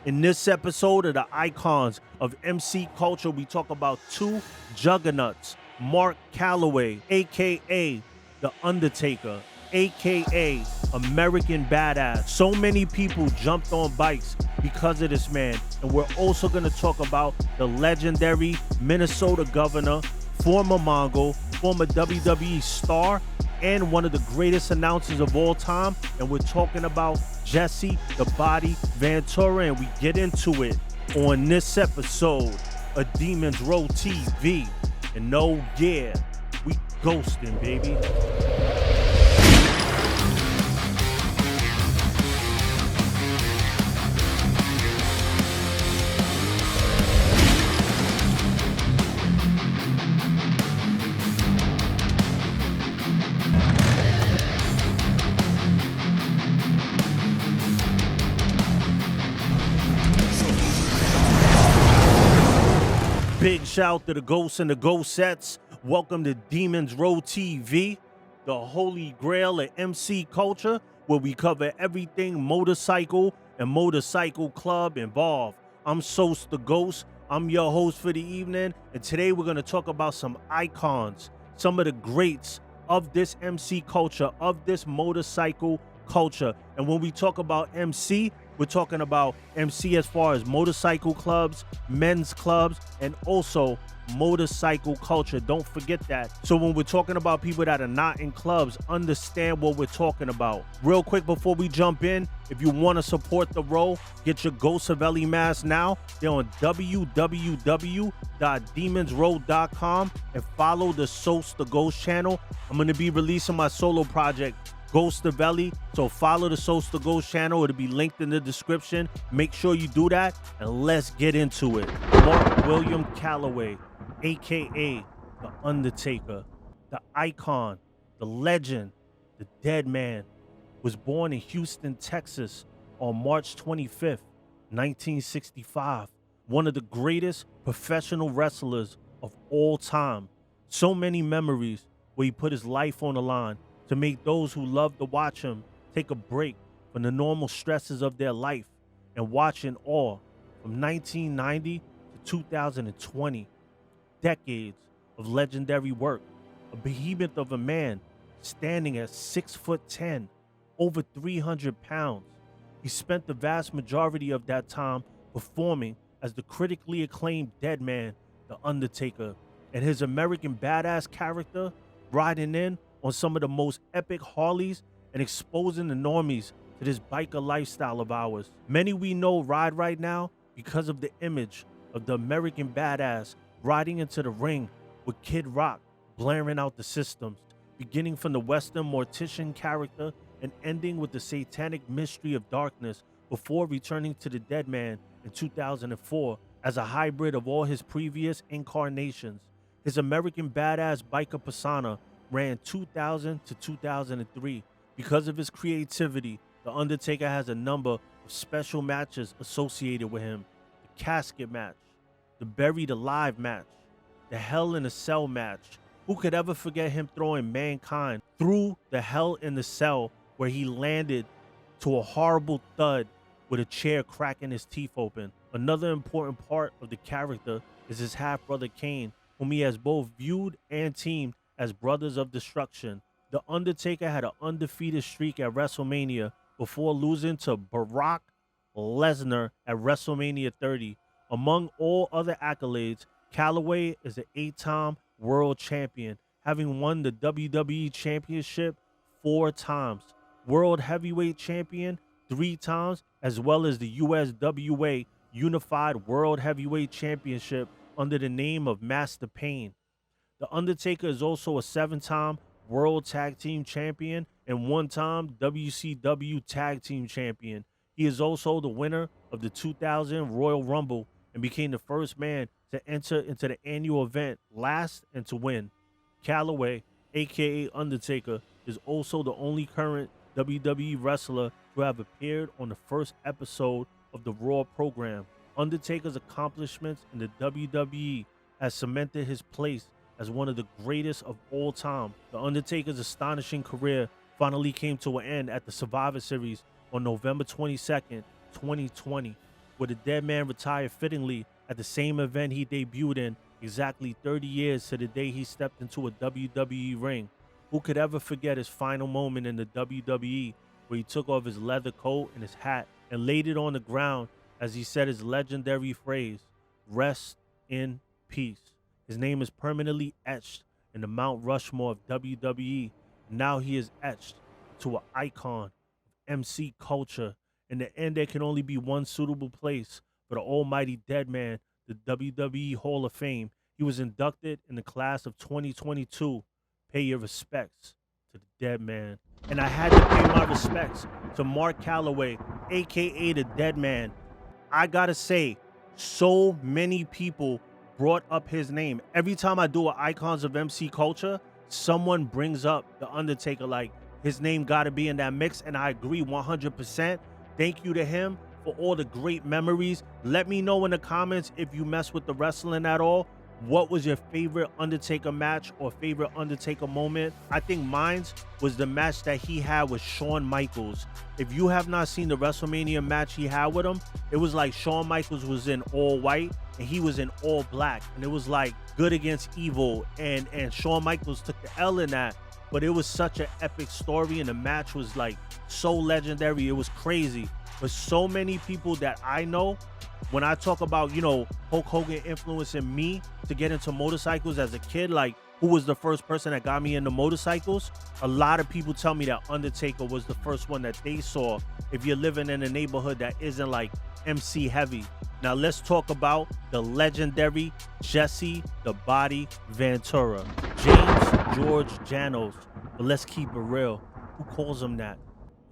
In this episode of the Icons of MC Culture, we talk about two juggernauts, Mark Calaway, aka The Undertaker, aka American Badass. So many people jumped on bikes because of this man. And we're also going to talk about the legendary Minnesota governor, former Mongol, former WWE star, and one of the greatest announcers of all time. And we're talking about Jesse the Body Ventura, and we get into it on this episode of Demons Row TV. And no, yeah, we ghosting, baby. Big shout to the Ghosts and the Ghostettes. Welcome to Demons Row TV, the holy grail of MC culture, where we cover everything motorcycle and motorcycle club involved. I'm Sos the Ghost. I'm your host for the evening, and today we're going to talk about some icons, some of the greats of this MC culture, of this motorcycle culture. And when we talk about MC, we're talking about MC as far as motorcycle clubs, men's clubs, and also motorcycle culture. Don't forget that. So when we're talking about people that are not in clubs, understand what we're talking about. Real quick before we jump in, if you want to support the row, get your Ghost Savelli mask now. They're on www.demonsrow.com and follow the Sos the Ghost channel. I'm going to be releasing my solo project, Ghost the Belly, so follow the Sos the Ghost channel. It'll be linked in the description. Make sure you do that, and let's get into it. Mark William Calaway, aka The Undertaker, the icon, the legend, the dead man, was born in Houston, Texas on March 25th, 1965. One of the greatest professional wrestlers of all time. So many memories where he put his life on the line to make those who love to watch him take a break from the normal stresses of their life and watch in awe. From 1990 to 2020, decades of legendary work, a behemoth of a man standing at 6'10", over 300 pounds. He spent the vast majority of that time performing as the critically acclaimed dead man, The Undertaker, and his American Badass character riding in on some of the most epic Harleys and exposing the normies to this biker lifestyle of ours. Many we know ride right now because of the image of the American Badass riding into the ring with Kid Rock blaring out the systems, beginning from the Western Mortician character and ending with the Satanic Mystery of Darkness before returning to the Dead Man in 2004 as a hybrid of all his previous incarnations. His American Badass biker persona ran 2000 to 2003. Because of his creativity, The Undertaker has a number of special matches associated with him. The casket match, the buried alive match, the Hell in a Cell match. Who could ever forget him throwing Mankind through the Hell in the Cell, where he landed to a horrible thud with a chair cracking his teeth open. Another important part of the character is his half-brother Kane, whom he has both viewed and teamed as Brothers of Destruction. The Undertaker had an undefeated streak at WrestleMania before losing to Brock Lesnar at WrestleMania 30. Among all other accolades, Calaway is an 8-time world champion, having won the WWE Championship 4 times, World Heavyweight Champion 3 times, as well as the USWA Unified World Heavyweight Championship under the name of Master Pain. The Undertaker is also a 7-time World Tag Team Champion and 1-time WCW Tag Team Champion. He is also the winner of the 2000 Royal Rumble and became the first man to enter into the annual event last and to win. Calaway, aka Undertaker, is also the only current WWE wrestler to have appeared on the first episode of the Raw program. Undertaker's accomplishments in the WWE has cemented his place as one of the greatest of all time. The Undertaker's astonishing career finally came to an end at the Survivor Series on November 22nd, 2020. where the dead man retired fittingly at the same event he debuted in exactly 30 years to the day he stepped into a WWE ring. Who could ever forget his final moment in the WWE where he took off his leather coat and his hat and laid it on the ground as he said his legendary phrase, "Rest in peace." His name is permanently etched in the Mount Rushmore of WWE, and now he is etched to an icon of MC culture. In the end, there can only be one suitable place for the almighty dead man, the WWE Hall of Fame. He was inducted in the class of 2022. Pay your respects to the dead man. And I had to pay my respects to Mark Calaway, aka the dead man. I gotta say, so many people brought up his name. Every time I do an Icons of MC Culture, someone brings up the Undertaker. Like, his name gotta be in that mix, and I agree 100%. Thank you to him for all the great memories. Let me know in the comments if you mess with the wrestling at all. What was your favorite Undertaker match or favorite Undertaker moment? I think mine's was the match that he had with Shawn Michaels. If you have not seen the WrestleMania match he had with him, it was like Shawn Michaels was in all white and he was in all black. And it was like good against evil. And Shawn Michaels took the L in that. But it was such an epic story and the match was like so legendary. It was crazy. But so many people that I know, when I talk about, Hulk Hogan influencing me to get into motorcycles as a kid, like who was the first person that got me into motorcycles? A lot of people tell me that Undertaker was the first one that they saw if you're living in a neighborhood that isn't like MC heavy. Now let's talk about the legendary Jesse the Body Ventura, James George Janos. But let's keep it real. Who calls him that?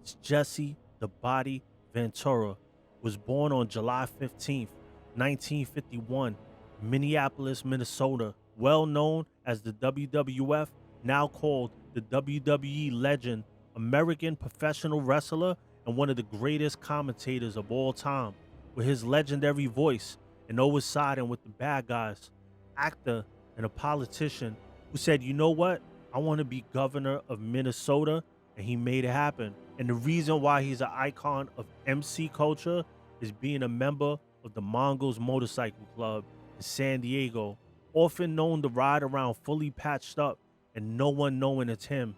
It's Jesse the Body Ventura. Was born on July 15th, 1951, Minneapolis, Minnesota. Well known as the WWF, now called the WWE legend, American professional wrestler, and one of the greatest commentators of all time. With his legendary voice and always siding with the bad guys, actor and a politician who said, you know what? I want to be governor of Minnesota, and he made it happen. And the reason why he's an icon of MC culture is being a member of the Mongols Motorcycle Club in San Diego, often known to ride around fully patched up and no one knowing it's him.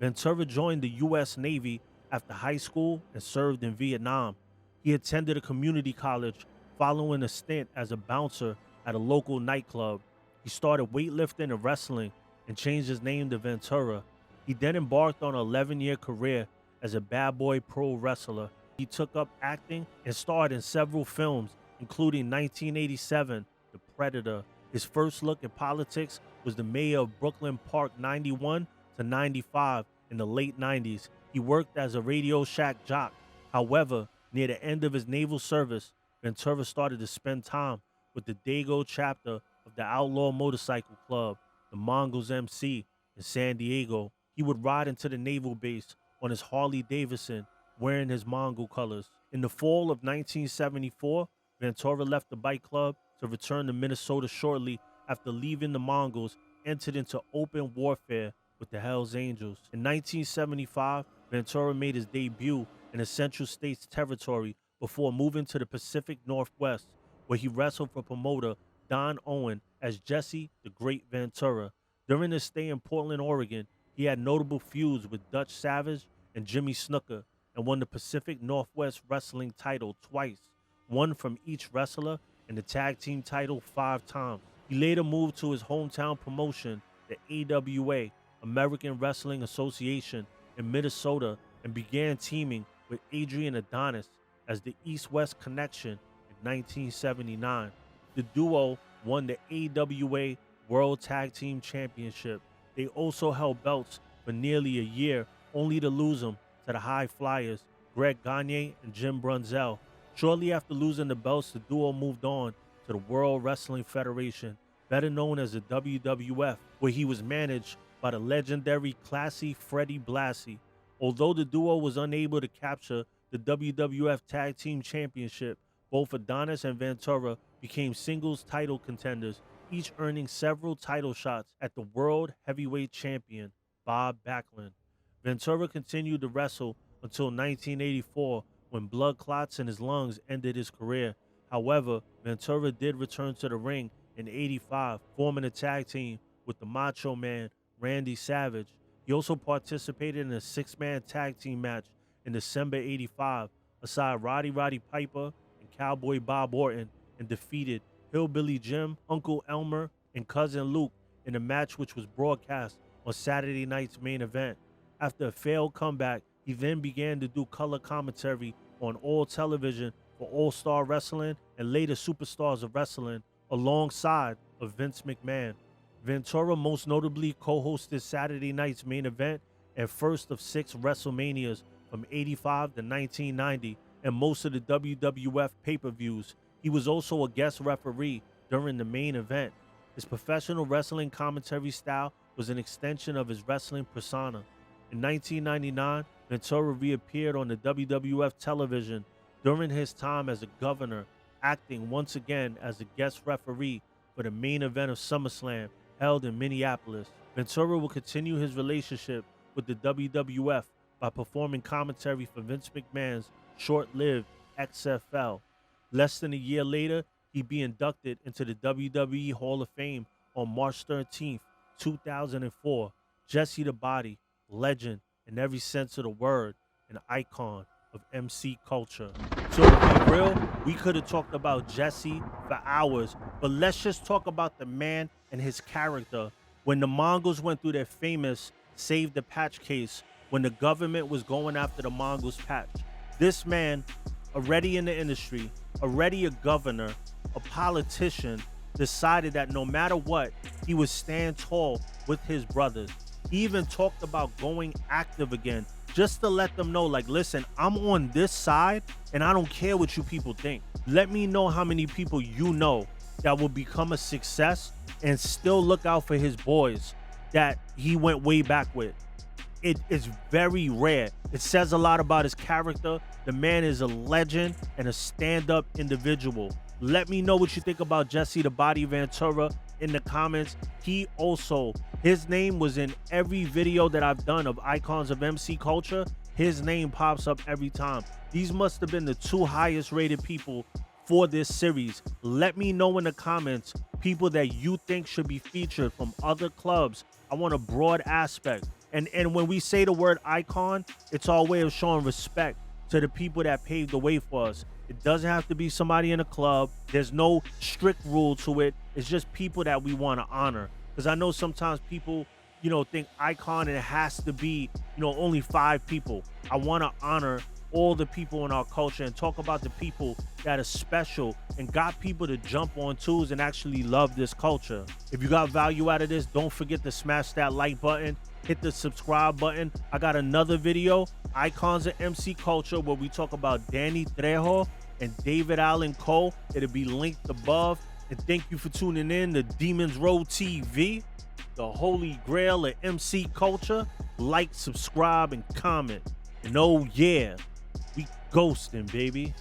Ventura joined the U.S. Navy after high school and served in Vietnam. He attended a community college following a stint as a bouncer at a local nightclub. He started weightlifting and wrestling and changed his name to Ventura. He then embarked on an 11-year career as a bad boy pro wrestler. He took up acting and starred in several films, including 1987, The Predator. His first look at politics was the mayor of Brooklyn Park 91 to 95 in the late 90s. He worked as a Radio Shack jock. However, near the end of his naval service, Ventura started to spend time with the Dago chapter of the Outlaw Motorcycle Club, the Mongols MC, in San Diego. He would ride into the naval base on his Harley Davidson, wearing his Mongol colors. In the fall of 1974, Ventura left the bike club to return to Minnesota shortly after leaving the Mongols, entered into open warfare with the Hells Angels. In 1975, Ventura made his debut in the Central States Territory before moving to the Pacific Northwest, where he wrestled for promoter Don Owen as Jesse the Great Ventura. During his stay in Portland, Oregon, he had notable feuds with Dutch Savage and Jimmy Snuka, and won the Pacific Northwest Wrestling title twice, one from each wrestler, and the tag team title 5 times. He later moved to his hometown promotion, the AWA, American Wrestling Association, in Minnesota, and began teaming with Adrian Adonis as the East-West Connection in 1979. The duo won the AWA World Tag Team Championship. They also held belts for nearly a year, only to lose them to the High Flyers, Greg Gagne and Jim Brunzell. Shortly after losing the belts, the duo moved on to the World Wrestling Federation, better known as the WWF, where he was managed by the legendary Classy Freddie Blassie. Although the duo was unable to capture the WWF Tag Team Championship, both Adonis and Ventura became singles title contenders, each earning several title shots at the World Heavyweight Champion, Bob Backlund. Ventura continued to wrestle until 1984, when blood clots in his lungs ended his career. However, Ventura did return to the ring in '85, forming a tag team with the Macho Man, Randy Savage. He also participated in a six-man tag team match in December '85 aside Roddy Piper and Cowboy Bob Orton, and defeated Hillbilly Jim, Uncle Elmer, and Cousin Luke in a match which was broadcast on Saturday night's main event. After a failed comeback, he then began to do color commentary on all television for All-Star Wrestling and later Superstars of Wrestling alongside of Vince McMahon. Ventura most notably co-hosted Saturday night's main event and first of 6 WrestleManias from '85 to 1990 and most of the WWF pay-per-views. He was also a guest referee during the main event. His professional wrestling commentary style was an extension of his wrestling persona. In 1999, Ventura reappeared on the WWF television during his time as a governor, acting once again as a guest referee for the main event of SummerSlam held in Minneapolis. Ventura will continue his relationship with the WWF by performing commentary for Vince McMahon's short-lived XFL. Less than a year later, he'd be inducted into the WWE Hall of Fame on March 13th, 2004. Jesse the Body, legend in every sense of the word, an icon of MC culture. So to be real, we could have talked about Jesse for hours, but let's just talk about the man and his character. When the Mongols went through their famous Save the Patch case, when the government was going after the Mongols patch, this man, already in the industry, already a governor, a politician, decided that no matter what, he would stand tall with his brothers. He even talked about going active again, just to let them know, like, listen, I'm on this side and I don't care what you people think. Let me know how many people you know that will become a success and still look out for his boys that he went way back with. It is very rare. It says a lot about his character. The man is a legend and a stand-up individual. Let me know what you think about Jesse the Body Ventura in the comments. His name was in every video that I've done of icons of MC culture. His name pops up every time. These must have been the 2 highest rated people for this series. Let me know in the comments people that you think should be featured from other clubs. I want a broad aspect. And when we say the word icon, it's our way of showing respect to the people that paved the way for us. It doesn't have to be somebody in a club. There's no strict rule to it. It's just people that we want to honor. Because I know sometimes people, think icon and it has to be, only 5 people. I want to honor all the people in our culture and talk about the people that are special and got people to jump on tools and actually love this culture. If you got value out of this, don't forget to smash that like button. Hit the subscribe button. I got another video, Icons of MC Culture, where we talk about Danny Trejo and David Allen Cole. It'll be linked above. And thank you for tuning in to Demons Road TV, the holy grail of MC culture. Like, subscribe, and comment. And oh yeah, we ghosting, baby.